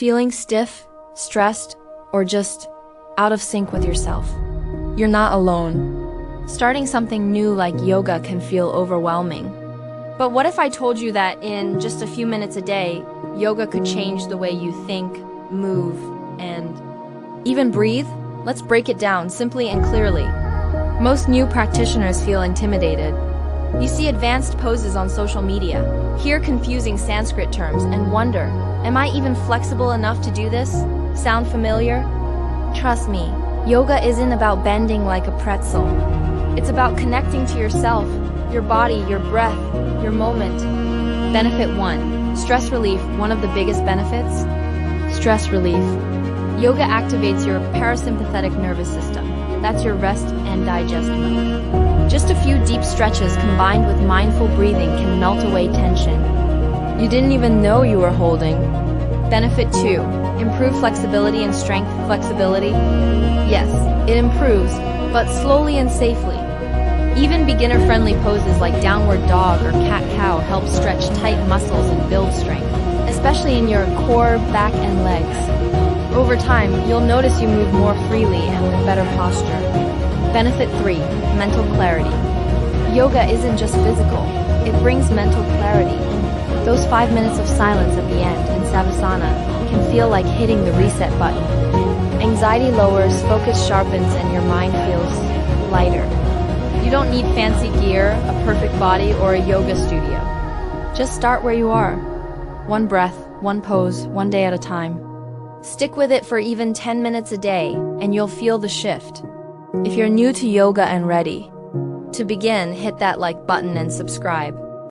Feeling stiff, stressed, or just out of sync with yourself? You're not alone. Starting something new like yoga can feel overwhelming. But what if I told you that in just a few minutes a day, yoga could change the way you think, move, and even breathe? Let's break it down simply and clearly. Most new practitioners feel intimidated. You see advanced poses on social media, hear confusing Sanskrit terms, and wonder, am I even flexible enough to do this? Sound familiar? Trust me, yoga isn't about bending like a pretzel. It's about connecting to yourself, your body, your breath, your moment. Benefit 1. Stress relief. One of the biggest benefits? Stress relief. Yoga activates your parasympathetic nervous system. That's your rest and digest mode. Just a few deep stretches combined with mindful breathing can melt away tension you didn't even know you were holding. Benefit 2. Improve flexibility and strength. Flexibility? Yes, it improves, but slowly and safely. Even beginner-friendly poses like downward dog or cat-cow help stretch tight muscles and build strength, especially in your core, back, and legs. Over time, you'll notice you move more freely and with better posture. Benefit 3. Mental clarity. Yoga isn't just physical, it brings mental clarity. Those 5 minutes of silence at the end in Savasana can feel like hitting the reset button. Anxiety lowers, focus sharpens, and your mind feels lighter. You don't need fancy gear, a perfect body, or a yoga studio. Just start where you are. One breath, one pose, one day at a time. Stick with it for even 10 minutes a day, and you'll feel the shift. If you're new to yoga and ready to begin, hit that like button and subscribe.